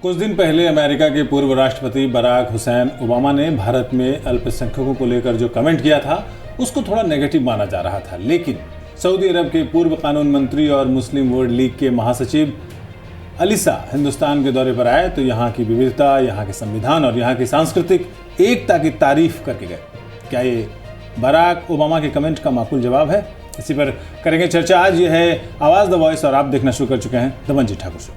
कुछ दिन पहले अमेरिका के पूर्व राष्ट्रपति बराक हुसैन ओबामा ने भारत में अल्पसंख्यकों को लेकर जो कमेंट किया था उसको थोड़ा नेगेटिव माना जा रहा था। लेकिन सऊदी अरब के पूर्व कानून मंत्री और मुस्लिम वर्ल्ड लीग के महासचिव अलीसा हिंदुस्तान के दौरे पर आए तो यहाँ की विविधता, यहाँ के संविधान और यहाँ की सांस्कृतिक एकता की तारीफ करके गए। क्या ये बराक ओबामा के कमेंट का माकूल जवाब है? इसी पर करेंगे चर्चा। आज ये है आवाज द वॉइस और आप देखना शुरू कर चुके हैं दमनजी ठाकुर शो।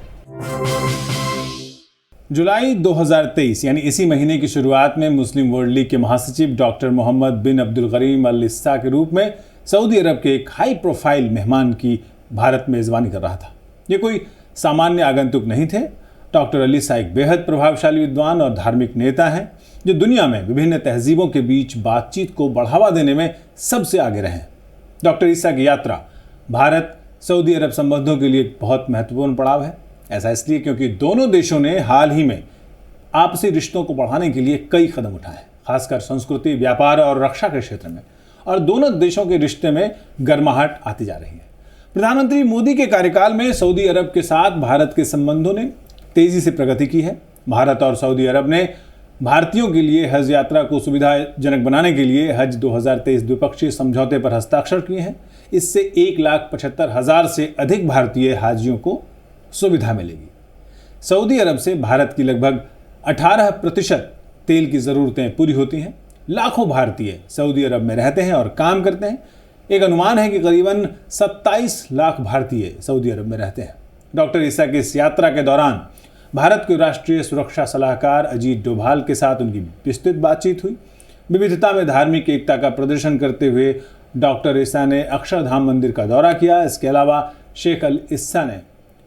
जुलाई 2023 यानी इसी महीने की शुरुआत में मुस्लिम वर्ल्ड लीग के महासचिव डॉक्टर मोहम्मद बिन अब्दुल करीम अल इस्सा के रूप में सऊदी अरब के एक हाई प्रोफाइल मेहमान की भारत में मेजबानी कर रहा था। ये कोई सामान्य आगंतुक नहीं थे। डॉक्टर अल इस्सा एक बेहद प्रभावशाली विद्वान और धार्मिक नेता हैं जो दुनिया में विभिन्न तहजीबों के बीच बातचीत को बढ़ावा देने में सबसे आगे रहे। डॉक्टर इस्सा की यात्रा भारत सऊदी अरब संबंधों के लिए एक बहुत महत्वपूर्ण पड़ाव है। ऐसा इसलिए क्योंकि दोनों देशों ने हाल ही में आपसी रिश्तों को बढ़ाने के लिए कई कदम उठाए, खासकर संस्कृति, व्यापार और रक्षा के क्षेत्र में, और दोनों देशों के रिश्ते में गर्माहट आती जा रही है। प्रधानमंत्री मोदी के कार्यकाल में सऊदी अरब के साथ भारत के संबंधों ने तेजी से प्रगति की है। भारत और सऊदी अरब ने भारतीयों के लिए हज यात्रा को सुविधाजनक बनाने के लिए हज 2023 द्विपक्षीय समझौते पर हस्ताक्षर किए हैं। इससे 1,75,000 से अधिक भारतीय हाजियों को सुविधा मिलेगी। सऊदी अरब से भारत की लगभग 18% तेल की ज़रूरतें पूरी होती हैं। लाखों भारतीय सऊदी अरब में रहते हैं और काम करते हैं। एक अनुमान है कि करीबन 27 लाख भारतीय सऊदी अरब में रहते हैं। डॉक्टर इस्सा की इस यात्रा के दौरान भारत के राष्ट्रीय सुरक्षा सलाहकार अजीत डोभाल के साथ उनकी विस्तृत बातचीत हुई। विविधता में धार्मिक एकता का प्रदर्शन करते हुए डॉक्टर इस्सा ने अक्षरधाम मंदिर का दौरा किया। इसके अलावा शेख अल इस्सा ने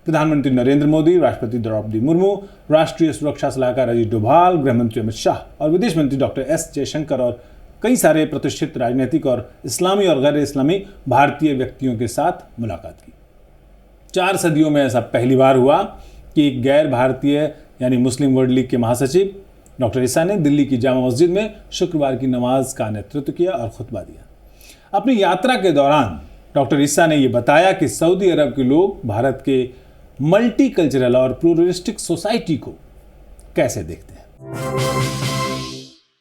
प्रधानमंत्री नरेंद्र मोदी, राष्ट्रपति द्रौपदी मुर्मू, राष्ट्रीय सुरक्षा सलाहकार अजीत डोभाल, गृहमंत्री अमित शाह और विदेश मंत्री डॉक्टर एस जयशंकर और कई सारे प्रतिष्ठित राजनीतिक और इस्लामी और गैर इस्लामी भारतीय व्यक्तियों के साथ मुलाकात की। 4 सदियों में ऐसा पहली बार हुआ कि गैर भारतीय यानी मुस्लिम वर्ल्ड लीग के महासचिव डॉक्टर इस्सा ने दिल्ली की जामा मस्जिद में शुक्रवार की नमाज का नेतृत्व किया और खुतबा दिया। अपनी यात्रा के दौरान डॉक्टर इस्सा ने यह बताया कि सऊदी अरब के लोग भारत के मल्टी कल्चरल और प्लूरलिस्टिक सोसाइटी को कैसे देखते हैं।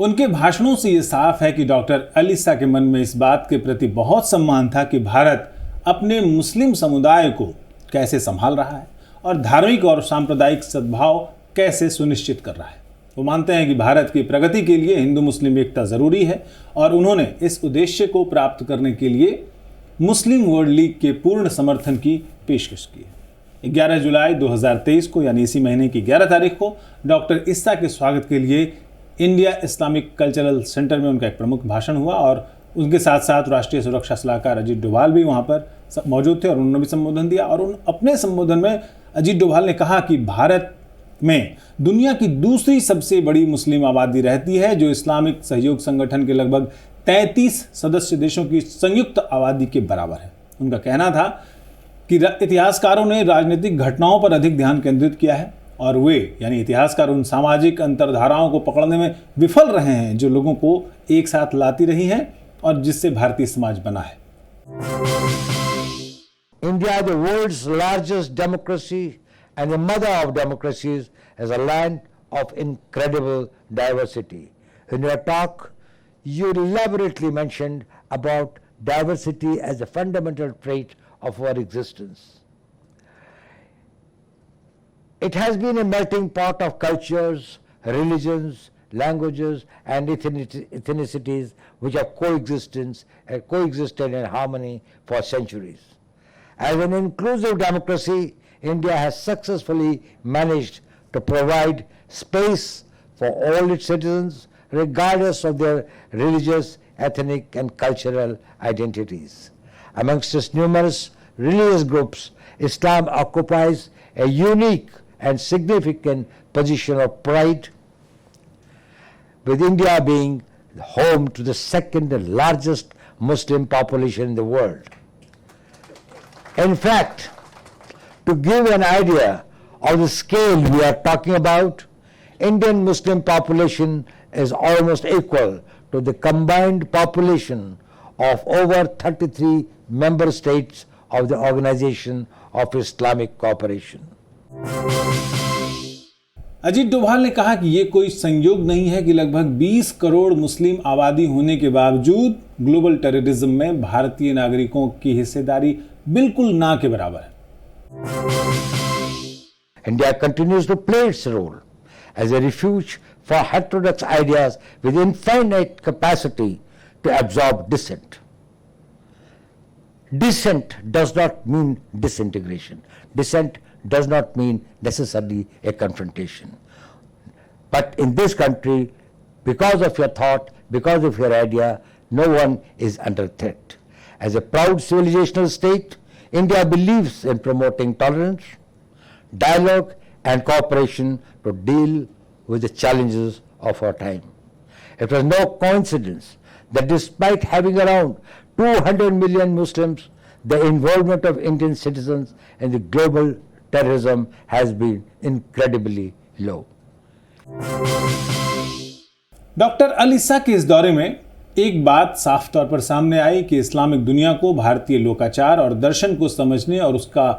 उनके भाषणों से ये साफ है कि डॉक्टर अलीसा के मन में इस बात के प्रति बहुत सम्मान था कि भारत अपने मुस्लिम समुदाय को कैसे संभाल रहा है और धार्मिक और सांप्रदायिक सद्भाव कैसे सुनिश्चित कर रहा है। वो मानते हैं कि भारत की प्रगति के लिए हिंदू मुस्लिम एकता जरूरी है और उन्होंने इस उद्देश्य को प्राप्त करने के लिए मुस्लिम वर्ल्ड लीग के पूर्ण समर्थन की पेशकश की है। 11 जुलाई 2023 को यानी इसी महीने की 11 तारीख को डॉक्टर इस्सा के स्वागत के लिए इंडिया इस्लामिक कल्चरल सेंटर में उनका एक प्रमुख भाषण हुआ और उनके साथ साथ राष्ट्रीय सुरक्षा सलाहकार अजीत डोभाल भी वहाँ पर मौजूद थे और उन्होंने भी संबोधन दिया। और अपने संबोधन में अजीत डोभाल ने कहा कि भारत में दुनिया की दूसरी सबसे बड़ी मुस्लिम आबादी रहती है, जो इस्लामिक सहयोग संगठन के लगभग 33 सदस्य देशों की संयुक्त आबादी के बराबर है। उनका कहना था कि इतिहासकारों ने राजनीतिक घटनाओं पर अधिक ध्यान केंद्रित किया है और वे यानी इतिहासकार उन सामाजिक अंतर्धाराओं को पकड़ने में विफल रहे हैं जो लोगों को एक साथ लाती रही हैं और जिससे भारतीय समाज बना है। India, the world's largest democracy and the mother of democracies, is a land of incredible diversity. In your talk, you elaborately mentioned about diversity as a fundamental trait of our existence. It has been a melting pot of cultures, religions, languages, and ethnicities which have coexisted in harmony for centuries. As an inclusive democracy, India has successfully managed to provide space for all its citizens, regardless of their religious, ethnic, and cultural identities. Amongst its numerous religious groups, Islam occupies a unique and significant position of pride, with India being home to the second largest Muslim population in the world. In fact, to give an idea of the scale we are talking about, Indian Muslim population is almost equal to the combined population of over 33 member states of the Organization of Islamic Cooperation. Ajit Doval ने कहा कि ये कोई संयोग नहीं है कि लगभग 20 करोड़ मुस्लिम आबादी होने के बावजूद ग्लोबल टेररिज्म में भारतीय नागरिकों की हिस्सेदारी बिल्कुल ना के बराबर है। India continues to play its role as a refuge for heterodox ideas with infinite capacity to absorb dissent. Dissent does not mean disintegration. Dissent does not mean necessarily a confrontation. But in this country, because of your thought, because of your idea, no one is under threat. As a proud civilizational state, India believes in promoting tolerance, dialogue, and cooperation to deal with the challenges of our time. It was no coincidence that despite having around 200 million Muslims, the involvement of Indian citizens in the global terrorism has been incredibly low. Doctor Al-Issa के इस दौरे में एक बात साफ तौर पर सामने आई कि इस्लामिक दुनिया को भारतीय लोकाचार और दर्शन को समझने और उसका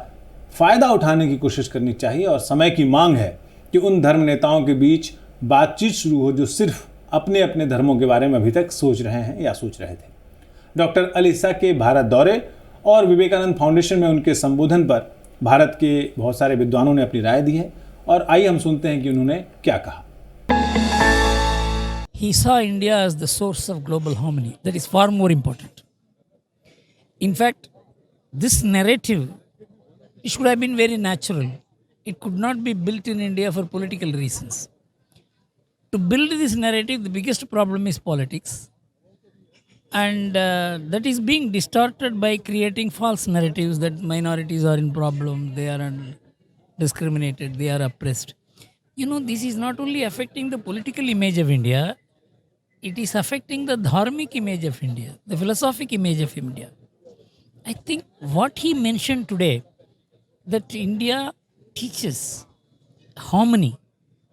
फायदा उठाने की कोशिश करनी चाहिए, और समय की मांग है कि उन धर्म नेताओं के बीच बातचीत शुरू हो जो सिर्फ अपने अपने धर्मों के बारे में अभी तक सोच रहे हैं या सोच रहे थे। डॉक्टर अल-इसा के भारत दौरे और विवेकानंद फाउंडेशन में उनके संबोधन पर भारत के बहुत सारे विद्वानों ने अपनी राय दी है, और आइए हम सुनते हैं कि उन्होंने क्या कहा। He saw India as the source of global harmony. That is far more important. In fact, this narrative, it should have been very natural. It could not be built in India for political reasons. To build this narrative, the biggest problem is politics. And that is being distorted by creating false narratives that minorities are in problem, they are discriminated, they are oppressed. You know, this is not only affecting the political image of India, it is affecting the dharmic image of India, the philosophic image of India. I think what he mentioned today, that India teaches harmony,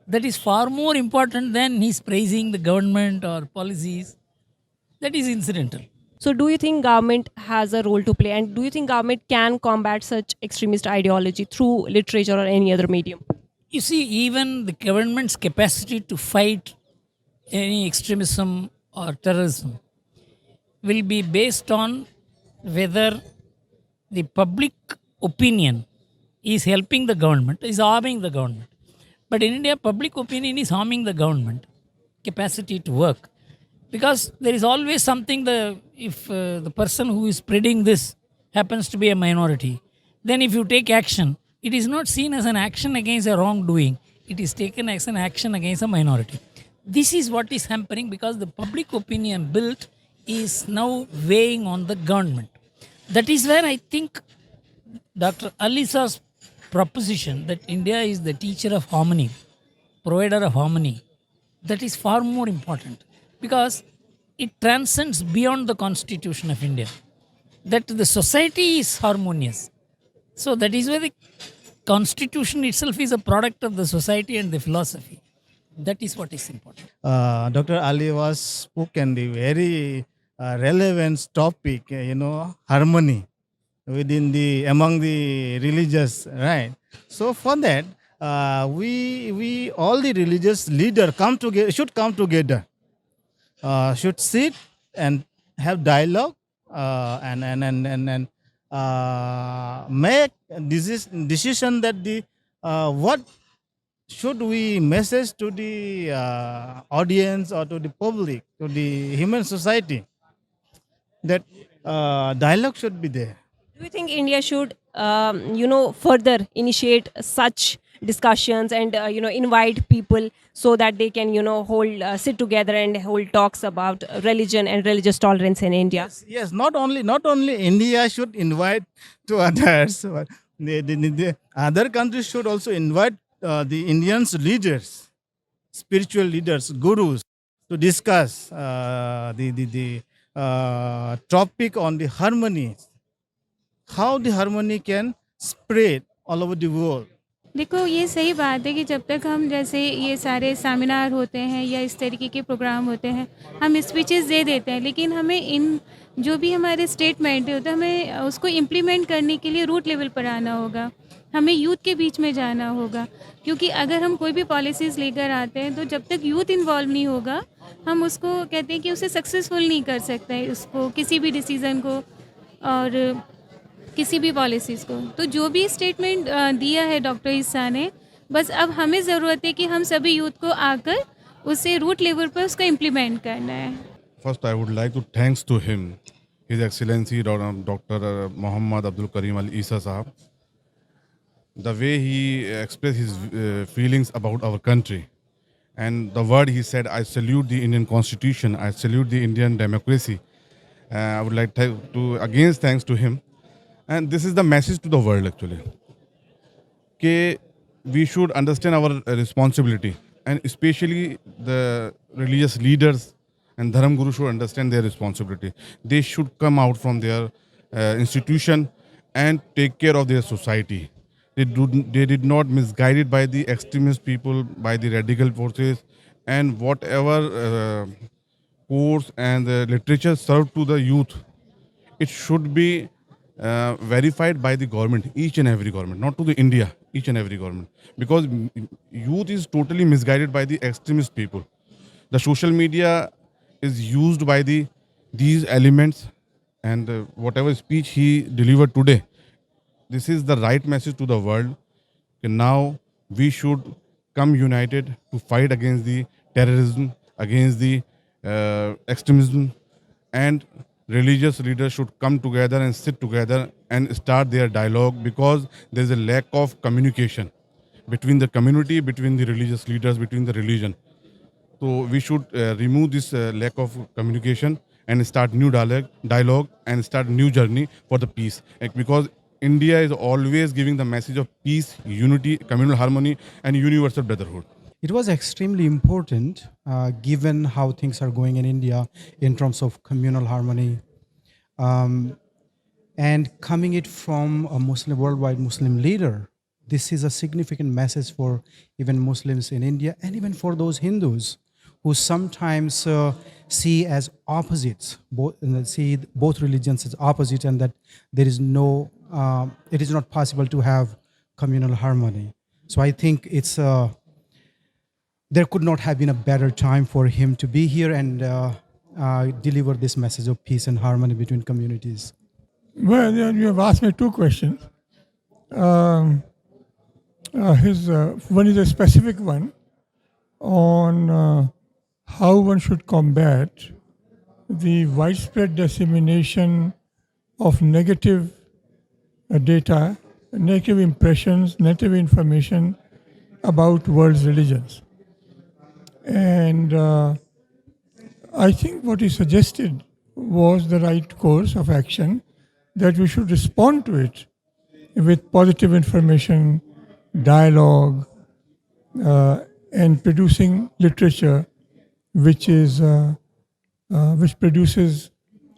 that is far more important than his praising the government or policies. That is incidental. So do you think government has a role to play, and do you think government can combat such extremist ideology through literature or any other medium? You see, even the government's capacity to fight any extremism or terrorism will be based on whether the public opinion is helping the government, is harming the government. But in India, public opinion is harming the government capacity to work. Because there is always something, if the person who is spreading this happens to be a minority, then if you take action, it is not seen as an action against a wrongdoing. It is taken as an action against a minority. This is what is hampering, because the public opinion built is now weighing on the government. That is where I think Dr. Al-Isa's proposition that India is the teacher of harmony, provider of harmony, that is far more important, because it transcends beyond the constitution of India, that the society is harmonious. So that is where the constitution itself is a product of the society and the philosophy. That is what is important. Dr. Ali was spoken the very relevant topic, harmony among the religious, right? So for that, we all the religious leader should come together, should sit and have dialogue and make decision that what should we message to the audience or to the public, to the human society, that dialogue should be there. Do you think India should, further initiate such discussions and, invite people so that they can, sit together and hold talks about religion and religious tolerance in India? Yes, not only India should invite to others, but the other countries should also invite the Indians leaders, spiritual leaders, gurus, to discuss the topic on the harmony, how the harmony can spread all over the world. देखो, ये सही बात है कि जब तक हम जैसे ये सारे सेमिनार होते हैं या इस तरीके के प्रोग्राम होते हैं, हम स्पीचेस दे देते हैं, लेकिन हमें इन जो भी हमारे स्टेटमेंट होता है, हमें उसको इम्प्लीमेंट करने के लिए रूट लेवल पर आना होगा, हमें यूथ के बीच में जाना होगा, क्योंकि अगर हम कोई भी पॉलिसीज़ लेकर आते हैं तो जब तक यूथ इन्वॉल्व नहीं होगा, हम उसको कहते हैं कि उसे सक्सेसफुल नहीं कर सकते, उसको किसी भी डिसीज़न को और किसी भी पॉलिसीज़ को। तो जो भी स्टेटमेंट दिया है डॉक्टर ईसा ने, बस अब हमें ज़रूरत है कि हम सभी यूथ को आकर उसे रूट लेवल पर उसको इम्प्लीमेंट करना है। First, I would like to thanks to him, His Excellency Dr. Muhammad Abdul Karim Al-Isa Sahab, the way he expressed his feelings about our country, and the word he said, I salute the Indian Constitution, I salute the Indian democracy. I would like to again thanks to him. And this is the message to the world actually. That we should understand our responsibility, and especially the religious leaders and Dharam Guru should understand their responsibility. They should come out from their institution and take care of their society. They did not misguided by the extremist people, by the radical forces, and whatever course and literature served to the youth, it should be verified by the government, each and every government, not to the India, each and every government, because youth is totally misguided by the extremist people. The social media is used by these elements, and whatever speech he delivered today, this is the right message to the world. Now we should come united to fight against the terrorism, against the extremism, and religious leaders should come together and sit together and start their dialogue, because there is a lack of communication between the community, between the religious leaders, between the religion. So we should remove this lack of communication and start new dialogue and start new journey for the peace. Because India is always giving the message of peace, unity, communal harmony, and universal brotherhood. It was extremely important, given how things are going in India in terms of communal harmony, and coming it from a Muslim, worldwide Muslim leader. This is a significant message for even Muslims in India, and even for those Hindus who sometimes see as opposites, see both religions as opposite, and that there is no, it is not possible to have communal harmony. So I think it's there could not have been a better time for him to be here and deliver this message of peace and harmony between communities. Well, you have asked me two questions. One is a specific one on how one should combat the widespread dissemination of negative data, negative impressions, negative information about world's religions. And I think what he suggested was the right course of action, that we should respond to it with positive information, dialogue, and producing literature which produces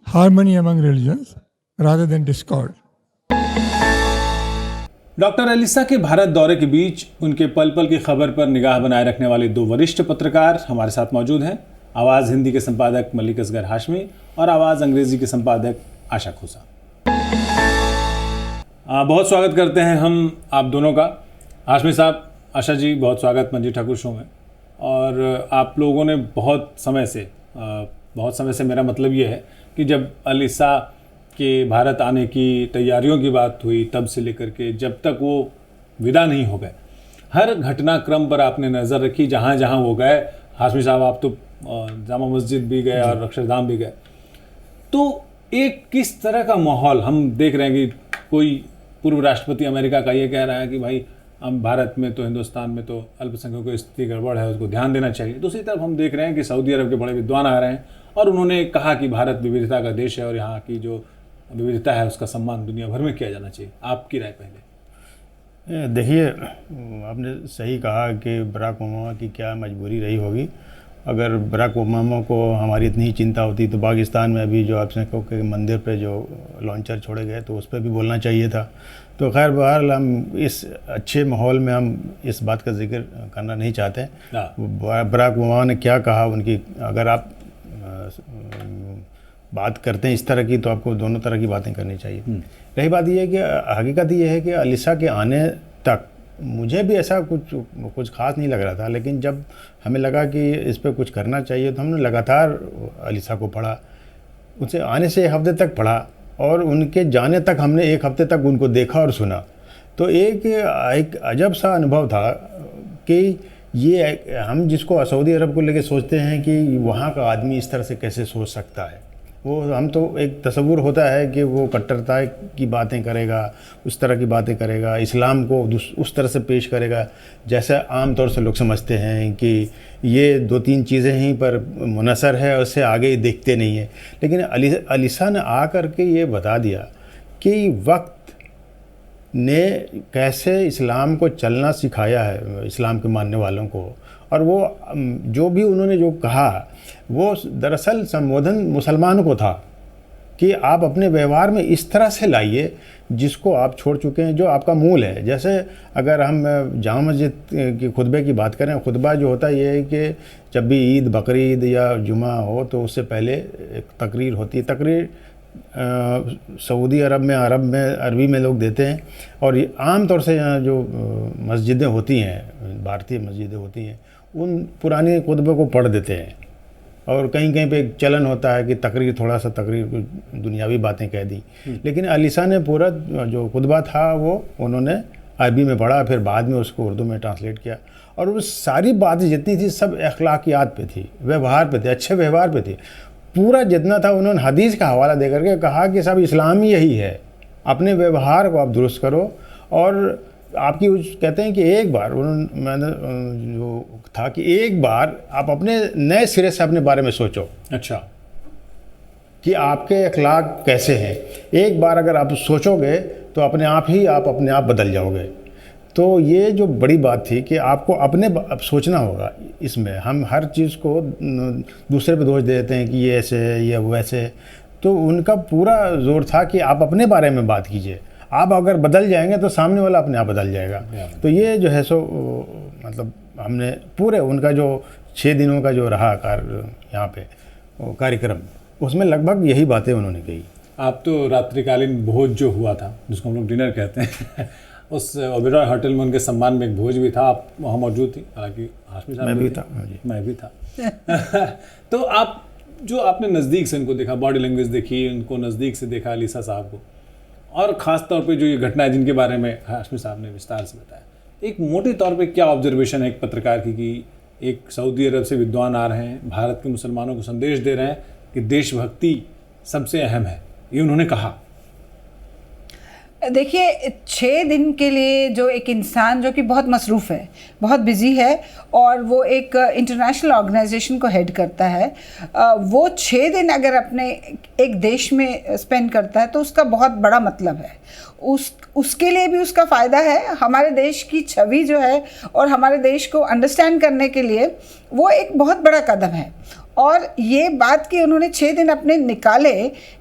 harmony among religions rather than discord. Doctor Alisa के भारत दौरे के बीच उनके पल पल की खबर पर निगाह बनाए रखने वाले दो वरिष्ठ पत्रकार हमारे साथ मौजूद हैं। आवाज़ हिंदी के संपादक मलिक असगर हाशमी और आवाज़ अंग्रेजी के संपादक आशा खोसा। बहुत स्वागत करते हैं हम आप दोनों का। हाशमी साहब, आशा जी, बहुत स्वागत मंजी ठाकुर शो में। और आप लोगों ने बहुत समय से मेरा मतलब ये है कि जब अलिसा के भारत आने की तैयारियों की बात हुई, तब से लेकर के जब तक वो विदा नहीं हो गए, हर घटनाक्रम पर आपने नज़र रखी। जहाँ जहाँ वो गए, हाशमी साहब आप तो जामा मस्जिद भी गए और अक्षरधाम भी गए, तो एक किस तरह का माहौल हम देख रहे हैं कि कोई पूर्व राष्ट्रपति अमेरिका का ये कह रहा है कि भाई हम भारत में तो, हिंदुस्तान में तो अल्पसंख्यकों की स्थिति गड़बड़ है, उसको ध्यान देना चाहिए। दूसरी तरफ हम देख रहे हैं कि सऊदी अरब के बड़े विद्वान आ रहे हैं और उन्होंने कहा कि भारत विविधता का देश है और यहाँ की जो विविधता है उसका सम्मान दुनिया भर में किया जाना चाहिए। आपकी राय पहले। देखिए, आपने सही कहा कि बराक ओबामा की क्या मजबूरी रही होगी। अगर बराक ओबामा को हमारी इतनी ही चिंता होती तो पाकिस्तान में अभी जो आपने कहा कि मंदिर पे जो लॉन्चर छोड़े गए तो उस पर भी बोलना चाहिए था। तो खैर बहरहाल हम इस अच्छे माहौल में हम इस बात का जिक्र करना नहीं चाहते। बराक ओबामा ने क्या कहा, उनकी अगर आप बात करते हैं इस तरह की तो आपको दोनों तरह की बातें करनी चाहिए। रही बात यह है कि हकीकत ये है कि अलिसा के आने तक मुझे भी ऐसा कुछ खास नहीं लग रहा था, लेकिन जब हमें लगा कि इस पर कुछ करना चाहिए तो हमने लगातार अलिसा को पढ़ा। उनसे आने से एक हफ्ते तक पढ़ा और उनके जाने तक हमने एक हफ्ते तक उनको देखा और सुना। तो एक अजब सा अनुभव था कि ये हम जिसको सऊदी अरब को लेके सोचते हैं कि वहाँ का आदमी इस तरह से कैसे सोच सकता है, वो हम तो एक तस्वुर होता है कि वो कट्टरता की बातें करेगा, उस तरह की बातें करेगा, इस्लाम को उस तरह से पेश करेगा जैसे आम तौर से लोग समझते हैं कि ये दो तीन चीज़ें ही पर मुनसर है, उससे आगे देखते नहीं है। लेकिन अलिसा ने आ कर के ये बता दिया कि वक्त ने कैसे इस्लाम को चलना सिखाया है इस्लाम के मानने वालों को, और वो जो भी उन्होंने जो कहा वो दरअसल संबोधन मुसलमानों को था, कि आप अपने व्यवहार में इस तरह से लाइए जिसको आप छोड़ चुके हैं, जो आपका मूल है। जैसे अगर हम जामा मस्जिद की खुतबे की बात करें, खुतबा जो होता है ये है कि जब भी ईद, बकरीद या जुमा हो तो उससे पहले एक तकरीर होती है। तकरीर सऊदी अरब में, अरबी में लोग देते हैं, और ये आम तौर से यहाँ जो मस्जिदें होती हैं, भारतीय मस्जिदें होती हैं, उन पुराने खुतबे को पढ़ देते हैं। और कहीं कहीं पे एक चलन होता है कि तकरीर, थोड़ा सा तकरीर कुछ दुनियावी बातें कह दी, लेकिन अलीसा ने पूरा जो खुतबा था वो उन्होंने अरबी में पढ़ा, फिर बाद में उसको उर्दू में ट्रांसलेट किया, और वो सारी बातें जितनी थी सब अखलाकियात पे थी, व्यवहार पे थे, अच्छे व्यवहार पे थी। पूरा जितना था उन्होंने हदीस का हवाला दे करके कहा कि सब इस्लाम ही यही है, अपने व्यवहार को आप दुरुस्त करो। और आपकी कहते हैं कि एक बार मैंने जो था कि एक बार आप अपने नए सिरे से अपने बारे में सोचो, अच्छा, कि आपके अखलाक कैसे हैं। एक बार अगर आप सोचोगे तो अपने आप बदल जाओगे। तो ये जो बड़ी बात थी कि आपको अपने अब सोचना होगा। इसमें हम हर चीज़ को दूसरे पे दोष दे देते हैं कि ये ऐसे है या वैसे, तो उनका पूरा जोर था कि आप अपने बारे में बात कीजिए। आप अगर बदल जाएंगे तो सामने वाला अपने आप बदल जाएगा। तो ये जो है सो मतलब हमने पूरे उनका जो 6 दिनों का जो रहा यहाँ पे कार्यक्रम, उसमें लगभग यही बातें उन्होंने कही। आप तो रात्रिकालीन भोज जो हुआ था, जिसको हम लोग डिनर कहते हैं उस ओबेरॉय होटल में उनके सम्मान में एक भोज भी था, आप वहाँ मौजूद थी, हालांकि हाशमी साहब मैं भी था तो आप जो आपने नज़दीक से इनको देखा, बॉडी लैंग्वेज देखी, उनको नज़दीक से देखा अलीसा साहब को, और ख़ास तौर पे जो ये घटना है जिनके बारे में हाशमी साहब ने विस्तार से बताया, एक मोटे तौर पे क्या ऑब्जर्वेशन है एक पत्रकार की कि एक सऊदी अरब से विद्वान आ रहे हैं, भारत के मुसलमानों को संदेश दे रहे हैं कि देशभक्ति सबसे अहम है, ये उन्होंने कहा। देखिए 6 दिन के लिए जो एक इंसान जो कि बहुत मसरूफ़ है, बहुत बिजी है, और वो एक इंटरनेशनल ऑर्गेनाइजेशन को हेड करता है, वो 6 दिन अगर अपने एक देश में स्पेंड करता है तो उसका बहुत बड़ा मतलब है। उसके लिए भी उसका फ़ायदा है, हमारे देश की छवि जो है और हमारे देश को अंडरस्टैंड करने के लिए वो एक बहुत बड़ा कदम है। और ये बात कि उन्होंने 6 दिन अपने निकाले,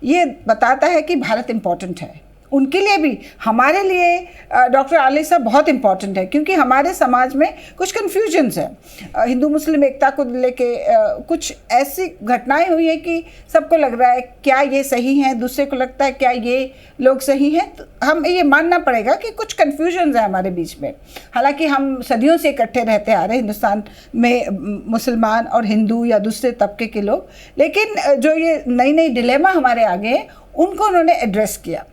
ये बताता है कि भारत इम्पॉर्टेंट है उनके लिए भी। हमारे लिए डॉक्टर आलिसा बहुत इम्पॉर्टेंट है, क्योंकि हमारे समाज में कुछ कन्फ्यूजन्स है। हिंदू मुस्लिम एकता को लेके कुछ ऐसी घटनाएं हुई हैं कि सबको लग रहा है क्या ये सही है, दूसरे को लगता है क्या ये लोग सही हैं। तो हम ये मानना पड़ेगा कि कुछ कन्फ्यूजन्स है हमारे बीच में। हालांकि हम सदियों से इकट्ठे रहते आ रहे हैं हिंदुस्तान में, मुसलमान और हिंदू या दूसरे तबके के लोग, लेकिन जो ये नई नई डिलेमा हमारे आगे हैं उनको उन्होंने एड्रेस किया।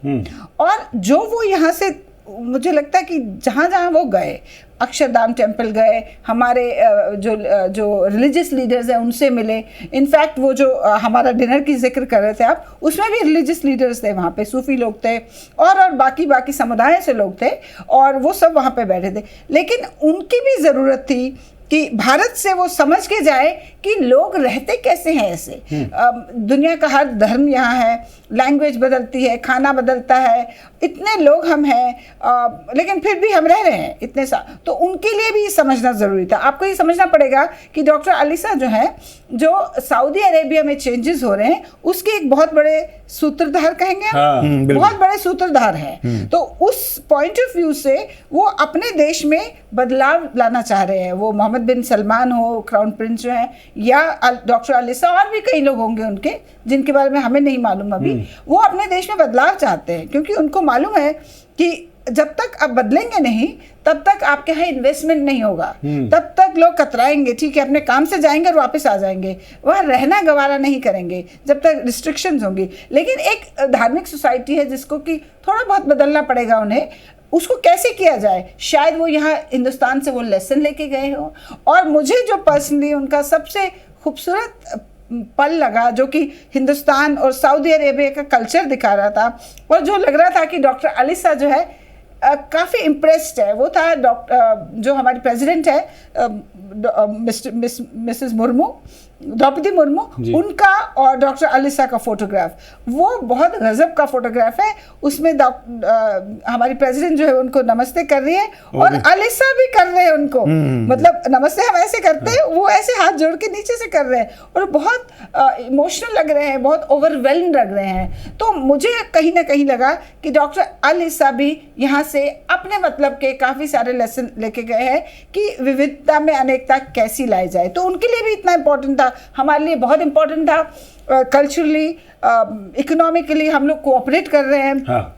और जो वो यहाँ से, मुझे लगता है कि जहाँ जहाँ वो गए, अक्षरधाम टेम्पल गए, हमारे जो रिलीजियस लीडर्स हैं उनसे मिले। इनफैक्ट वो जो हमारा डिनर की जिक्र कर रहे थे आप, उसमें भी रिलीजियस लीडर्स थे वहाँ पे, सूफी लोग थे और बाकी समुदाय से लोग थे, और वो सब वहाँ पे बैठे थे। लेकिन उनकी भी ज़रूरत थी कि भारत से वो समझ के जाए कि लोग रहते कैसे हैं ऐसे। दुनिया का हर धर्म यहाँ है, लैंग्वेज बदलती है, खाना बदलता है, इतने लोग हम हैं, लेकिन फिर भी हम रह रहे हैं इतने तो उनके लिए भी समझना ज़रूरी था। आपको ये समझना पड़ेगा कि डॉक्टर आलिसा जो है, जो सऊदी अरेबिया में चेंजेस हो रहे हैं उसके एक बहुत बड़े सूत्रधार कहेंगे हम, बहुत बड़े सूत्रधार हैं। तो उस पॉइंट ऑफ व्यू से वो अपने देश में बदलाव लाना चाह रहे हैं। वो मोहम्मद बिन सलमान हो, क्राउन प्रिंस जो है, या डॉक्टर आलिसा, और भी कई लोग होंगे उनके जिनके बारे में हमें नहीं मालूम अभी। वो अपने देश में बदलाव चाहते हैं, क्योंकि उनको मालूम है कि जब तक आप बदलेंगे नहीं तब तक आपके यहाँ इन्वेस्टमेंट नहीं होगा, तब तक लोग कतराएंगे, ठीक है, अपने काम से जाएंगे और वापस आ जाएंगे, वह रहना गवारा नहीं करेंगे जब तक रिस्ट्रिक्शंस होंगी। लेकिन एक धार्मिक सोसाइटी है जिसको कि थोड़ा बहुत बदलना पड़ेगा उन्हें, उसको कैसे किया जाए, शायद वो यहाँ हिंदुस्तान से वो लेसन लेके गए हो। और मुझे जो पर्सनली उनका सबसे खूबसूरत पल लगा, जो कि हिंदुस्तान और सऊदी अरेबिया का कल्चर दिखा रहा था, और जो लग रहा था कि डॉक्टर आलिसा जो है काफ़ी इम्प्रेस्ड है, वो था जो हमारी प्रेसिडेंट है मिसेस मुर्मू, द्रौपदी मुर्मू, उनका और डॉक्टर अलिसा का फोटोग्राफ, वो बहुत गजब का फोटोग्राफ है। उसमें हमारी प्रेसिडेंट जो है उनको नमस्ते कर रही है और अलिसा भी कर रहे हैं उनको, मतलब नमस्ते हम ऐसे करते हैं, वो ऐसे हाथ जोड़ के नीचे से कर रहे हैं और बहुत इमोशनल लग रहे हैं, बहुत ओवरवेल्म्ड लग रहे हैं। तो मुझे कहीं ना कहीं लगा कि डॉक्टर अलिसा भी यहाँ से अपने मतलब के काफ़ी सारे लेसन लेके गए हैं कि विविधता में अनेकता कैसी लाई जाए। तो उनके लिए भी इतना इम्पोर्टेंट था, हमारे लिए बहुत इम्पोर्टेंट था। कल्चरली, इकोनॉमिकली हम लोग कोऑपरेट कर रहे हैं। हाँ।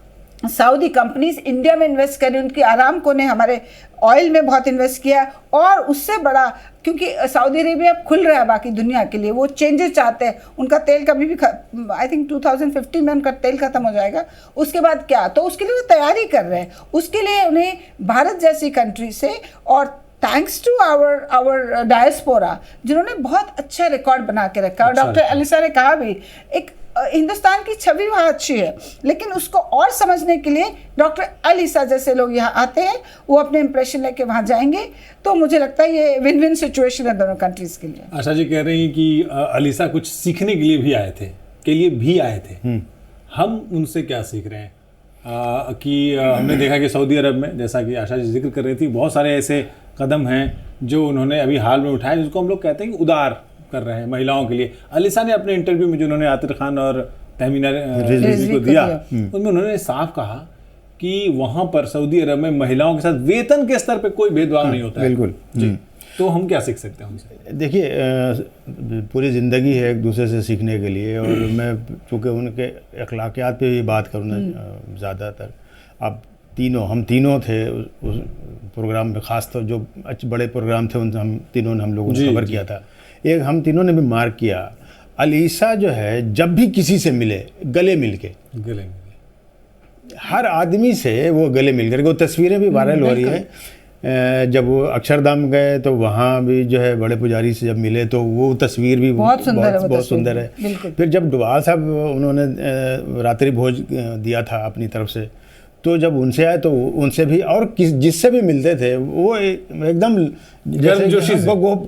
सऊदी कंपनीज इंडिया में इन्वेस्ट करी, उनकी आरामको ने हमारे ऑयल में बहुत इन्वेस्ट किया और उससे बड़ा, क्योंकि सऊदी अरेबिया खुल रहा है बाकी दुनिया के लिए, वो चेंजेस चाहते हैं। उनका तेल कभी भी आई थिंक 2050 में उनका तेल खत्म हो जाएगा, उसके बाद क्या, तो उसके लिए वो तैयारी कर रहे हैं। उसके लिए उन्हें भारत जैसी कंट्री से और थैंक्स टू आवर डायस्पोरा जिन्होंने बहुत अच्छा रिकॉर्ड बना के रखा। और डॉक्टर अलिसा ने कहा भी, एक हिंदुस्तान की छवि वहाँ अच्छी है, लेकिन उसको और समझने के लिए डॉक्टर अलिसा जैसे लोग यहाँ आते हैं, वो अपने इंप्रेशन लेके वहाँ जाएंगे। तो मुझे लगता है ये विन विन सिचुएशन है दोनों कंट्रीज के लिए। आशा जी कह रही हैं कि अलिसा कुछ सीखने के लिए भी आए थे, हम उनसे क्या सीख रहे हैं? कि हमने देखा कि सऊदी अरब में, जैसा कि आशा जी जिक्र कर रही थी, बहुत सारे ऐसे कदम हैं जो उन्होंने अभी हाल में उठाए, जिसको हम लोग कहते हैं कि उदार कर रहे हैं महिलाओं के लिए। अलिसा ने अपने इंटरव्यू में जो उन्होंने आतिर खान और तहमीना रिजवी को दिया, उनमें उन्होंने साफ कहा कि वहाँ पर सऊदी अरब में महिलाओं के साथ वेतन के स्तर पर कोई भेदभाव नहीं होता है। बिल्कुल जी। तो हम क्या सीख सकते हैं उनसे? देखिए, पूरी ज़िंदगी है एक दूसरे से सीखने के लिए, और मैं चूँकि उनके अखलाकियात पे भी बात करूँगा ज़्यादातर। अब हम तीनों थे उस प्रोग्राम में, ख़ास तौर जो अच्छे बड़े प्रोग्राम थे उन हम तीनों ने, हम लोगों ने कवर किया था। एक हम तीनों ने भी मार्क किया, अलिसा जो है जब भी किसी से मिले गले मिल के, हर आदमी से वो गले मिल कर, वो तस्वीरें भी वायरल हो रही है। जब वो अक्षरधाम गए तो वहाँ भी जो है बड़े पुजारी से जब मिले तो वो तस्वीर भी बहुत सुंदर है। फिर जब डोभाल साहब उन्होंने रात्रि भोज दिया था अपनी तरफ से, तो जब उनसे आए तो उनसे भी, और जिससे भी मिलते थे वो एकदम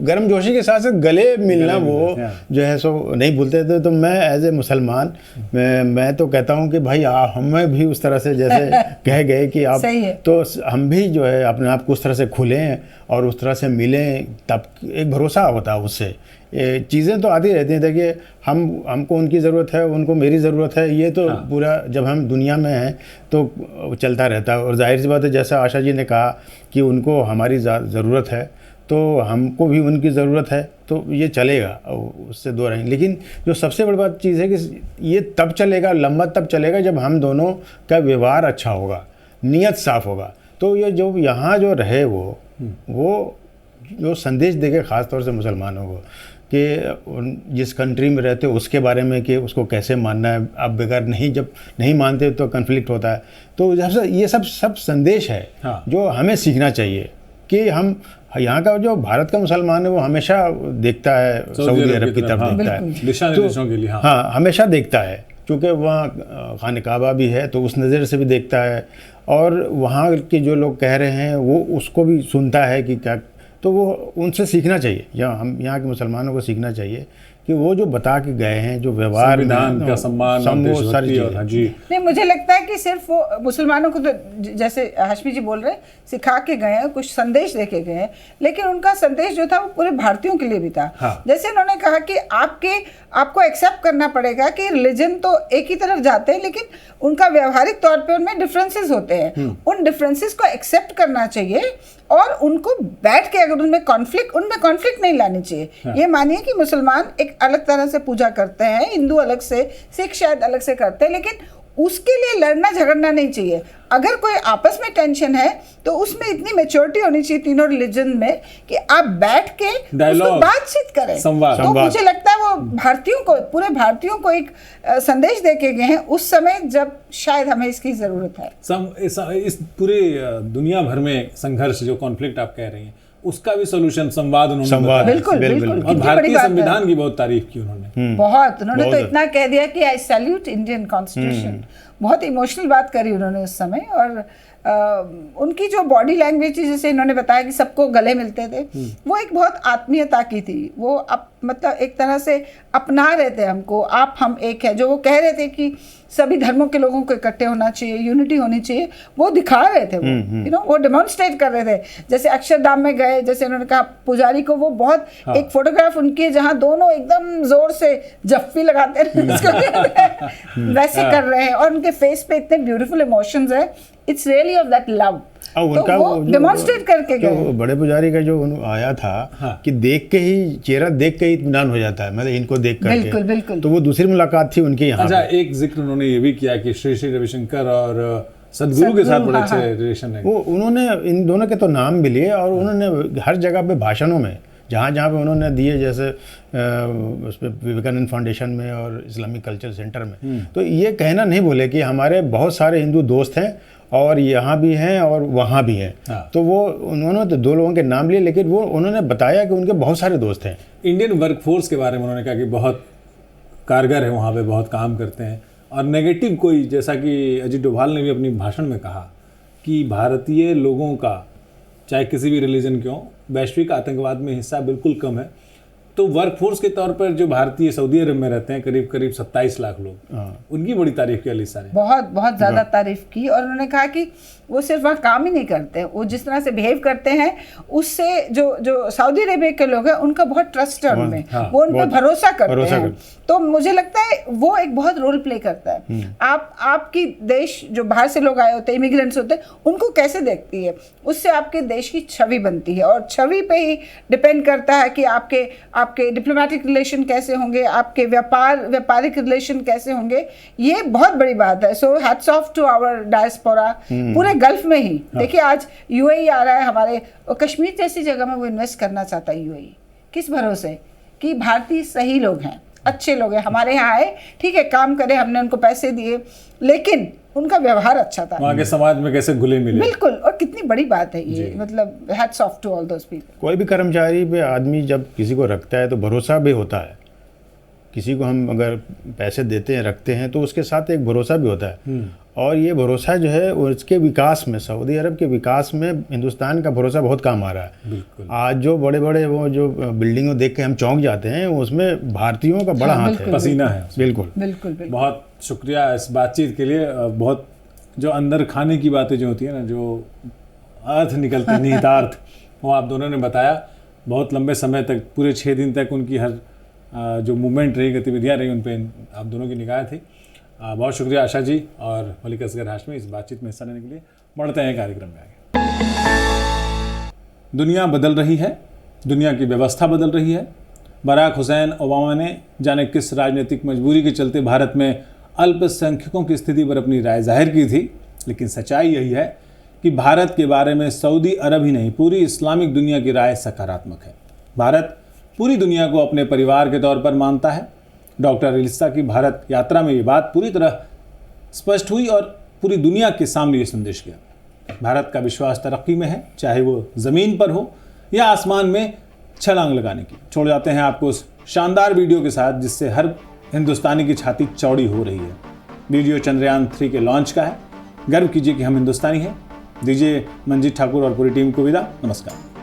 गर्मजोशी के साथ गले मिलना वो जो है सो नहीं भूलते थे। तो मैं एज ए मुसलमान मैं तो कहता हूँ कि भाई हमें भी उस तरह से जैसे कह गए कि आप, तो हम भी जो है अपने आप को उस तरह से खुलें और उस तरह से मिलें, तब एक भरोसा होता है उससे। चीज़ें तो आती रहती हैं, देखिए हमको उनकी ज़रूरत है, उनको मेरी ज़रूरत है, ये तो पूरा जब हम दुनिया में हैं तो चलता रहता है। और जाहिर सी बात है, जैसा आशा जी ने कहा कि उनको हमारी ज़रूरत है तो हमको भी उनकी ज़रूरत है, तो ये चलेगा, उससे दो रहेंगे। लेकिन जो सबसे बड़ी बात चीज़ है कि ये तब चलेगा, लंबा तब चलेगा जब हम दोनों का व्यवहार अच्छा होगा, नीयत साफ़ होगा। तो ये जो यहाँ जो रहे वो जो संदेश देखे ख़ास तौर से मुसलमानों को कि जिस कंट्री में रहते हो उसके बारे में कि उसको कैसे मानना है, आप बगैर जब नहीं मानते तो कन्फ्लिक्ट होता है। तो ये सब संदेश है जो हमें सीखना चाहिए कि हम यहाँ का जो भारत का मुसलमान है वो हमेशा देखता है सऊदी अरब की तरफ, देखता है दिशा निर्देशों के लिए, हाँ हमेशा देखता है, क्योंकि वहाँ खान काबा भी है तो उस नज़र से भी देखता है, और वहाँ के जो लोग कह रहे हैं वो उसको भी सुनता है कि क्या, तो वो उनसे सीखना चाहिए, या हम यहाँ के मुसलमानों को सीखना चाहिए कि वो जो बता के गए हैं, जो व्यवहार संविधान का सम्मान, सारी जी। नहीं, मुझे लगता है कि सिर्फ वो मुसलमानों को तो जैसे हाशमी जी बोल रहे हैं सिखा के गए हैं, कुछ संदेश दे के गए हैं, लेकिन उनका संदेश जो था वो पूरे भारतीयों के लिए भी था। जैसे उन्होंने कहा कि आपको एक्सेप्ट करना पड़ेगा कि रिलीजन तो एक ही तरफ जाते हैं, लेकिन उनका व्यवहारिक तौर पे उनमें डिफरेंसेस होते हैं, उन डिफरेंसेस को एक्सेप्ट करना चाहिए और उनको बैठ के अगर उनमें कॉन्फ्लिक्ट नहीं लानी चाहिए। ये मानिए कि मुसलमान एक अलग तरह से पूजा करते हैं, हिंदू अलग से, सिख शायद अलग से करते हैं, लेकिन उसके लिए लड़ना झगड़ना नहीं चाहिए। अगर कोई आपस में टेंशन है तो उसमें इतनी मैच्योरिटी होनी चाहिए तीनों रिलीजन में कि आप बैठ के उसको बातचीत करें। तो मुझे लगता है वो पूरे भारतीयों को एक संदेश दे के गए हैं उस समय जब शायद हमें इसकी ज़रूरत है। इस पूरे दुनिया भर में संघर्ष, जो कॉन्फ्लिक्ट आप कह रही हैं, उसका भी सोल्यूशन संवाद उन्होंने संवाद, बताया। बिल्कुल बिल्कुल और कितनी बड़ी भारतीय बात है। संविधान की बहुत तारीफ की उन्होंने। बहुत, उन्होंने तो बहुत। इतना कह दिया कि आई सैल्यूट इंडियन कॉन्स्टिट्यूशन। बहुत इमोशनल बात करी उन्होंने उस समय। और उनकी जो बॉडी लैंग्वेज थी, जैसे इन्होंने बताया कि सबको गले मिलते थे, वो एक बहुत आत्मीयता की थी। वो मतलब एक तरह से अपना रहे थे हमको, आप हम एक है। जो वो कह रहे थे कि सभी धर्मों के लोगों को इकट्ठे होना चाहिए, यूनिटी होनी चाहिए, वो दिखा रहे थे। वो वो डेमोन्स्ट्रेट कर रहे थे। जैसे अक्षरधाम में गए, जैसे उन्होंने कहा पुजारी को, वो बहुत एक फोटोग्राफ उनकी है जहाँ दोनों एकदम जोर से जफ्फी लगाते हैं वैसे कर रहे हैं, और उनके फेस पे इतने ब्यूटीफुल इमोशंस है। It's really of that love. उनका वो डेमोन्स्ट्रेट करके जो गए। बड़े पुजारी का जो आया था कि देख के ही, चेहरा देख के ही इत्मीनान हो जाता है, मतलब इनको देख करके। बिल्कुल बिल्कुल। तो वो दूसरी मुलाकात थी उनकी यहाँ अच्छा, पे। एक जिक्र उन्होंने ये भी किया कि श्री श्री रविशंकर और सदगुरु के साथ बड़े अच्छे रिलेशन है। वो उन्होंने इन दोनों के तो नाम भी लिए, और उन्होंने हर जगह पे भाषणों में जहाँ जहाँ पे उन्होंने दिए, जैसे उस पर विवेकानंद फाउंडेशन में और इस्लामिक कल्चर सेंटर में, तो ये कहना नहीं बोले कि हमारे बहुत सारे हिंदू दोस्त हैं और यहाँ भी हैं और वहाँ भी हैं। तो वो उन्होंने तो 2 लोगों के नाम लिए, लेकिन वो उन्होंने बताया कि उनके बहुत सारे दोस्त हैं। इंडियन वर्कफोर्स के बारे में उन्होंने कहा कि बहुत कारगर है, वहाँ पे बहुत काम करते हैं। और नेगेटिव कोई, जैसा कि अजीत डोभाल ने भी अपनी भाषण में कहा कि भारतीय लोगों का, चाहे किसी भी रिलीजन के हों, वैश्विक आतंकवाद में हिस्सा बिल्कुल कम है। तो वर्कफोर्स के तौर पर जो भारतीय सऊदी अरब में रहते हैं, करीब करीब 27 लाख लोग, उनकी बड़ी तारीफ की अलीसा ने। बहुत बहुत ज़्यादा तारीफ की। और उन्होंने कहा कि वो सिर्फ वहाँ काम ही नहीं करते, वो जिस तरह से बिहेव करते हैं, उससे जो सऊदी अरेबिया के लोग हैं उनका बहुत ट्रस्ट है उनमें। वो उन पर भरोसा करते हैं। तो मुझे लगता है वो एक बहुत रोल प्ले करता है। आपकी देश, जो बाहर से लोग आए होते हैं, इमिग्रेंट्स होते हैं, उनको कैसे देखती है, उससे आपके देश की छवि बनती है। और छवि पे ही डिपेंड करता है कि आपके डिप्लोमेटिक रिलेशन कैसे होंगे, आपके व्यापारिक रिलेशन कैसे होंगे। ये बहुत बड़ी बात है। So hats off to our diaspora पूरे गल्फ में ही। देखिए आज यूएई आ रहा है हमारे, और कश्मीर जैसी जगह में वो इन्वेस्ट करना चाहता है यूएई। किस भरोसे? कि भारतीय सही लोग हैं, अच्छे लोग हैं, हमारे यहाँ आए, ठीक है, काम करे, हमने उनको पैसे दिए, लेकिन उनका व्यवहार अच्छा था। वहाँ के समाज में कैसे घुले मिले। बिल्कुल। और कितनी बड़ी बात है ये, मतलब hats off to all those people. कोई भी कर्मचारी पे आदमी जब किसी को रखता है तो भरोसा भी होता है। किसी को हम अगर पैसे देते हैं, रखते हैं, तो उसके साथ एक भरोसा भी होता है। और ये भरोसा जो है उसके विकास में, सऊदी अरब के विकास में हिंदुस्तान का भरोसा बहुत काम आ रहा है। आज जो बड़े बड़े वो जो बिल्डिंगों देख के हम चौंक जाते हैं, उसमें भारतीयों का बड़ा हाथ है, पसीना है। बिल्कुल बिल्कुल। बहुत शुक्रिया इस बातचीत के लिए। बहुत जो अंदर खाने की बातें जो होती है ना, जो अर्थ निकलते हैं, निहितार्थ, वो आप दोनों ने बताया। बहुत लंबे समय तक, पूरे 6 दिन तक उनकी हर जो मूवमेंट रही, गतिविधियाँ रही, उन पर आप दोनों की निगाह थी। बहुत शुक्रिया आशा जी और मलिक असगर हाशमी इस बातचीत में हिस्सा लेने के लिए। बढ़ते हैं कार्यक्रम में आगे। दुनिया बदल रही है, दुनिया की व्यवस्था बदल रही है। बराक हुसैन ओबामा ने जाने किस राजनीतिक मजबूरी के चलते भारत में अल्पसंख्यकों की स्थिति पर अपनी राय जाहिर की थी, लेकिन सच्चाई यही है कि भारत के बारे में सऊदी अरब ही नहीं, पूरी इस्लामिक दुनिया की राय सकारात्मक है। भारत पूरी दुनिया को अपने परिवार के तौर पर मानता है। डॉक्टर अलीसा की भारत यात्रा में ये बात पूरी तरह स्पष्ट हुई और पूरी दुनिया के सामने ये संदेश गया। भारत का विश्वास तरक्की में है, चाहे वो ज़मीन पर हो या आसमान में छलांग लगाने की। छोड़ जाते हैं आपको उस शानदार वीडियो के साथ जिससे हर हिंदुस्तानी की छाती चौड़ी हो रही है। वीडियो चंद्रयान 3 के लॉन्च का है। गर्व कीजिए कि हम हिंदुस्तानी हैं। दीजिए मंजीत ठाकुर और पूरी टीम को विदा। नमस्कार।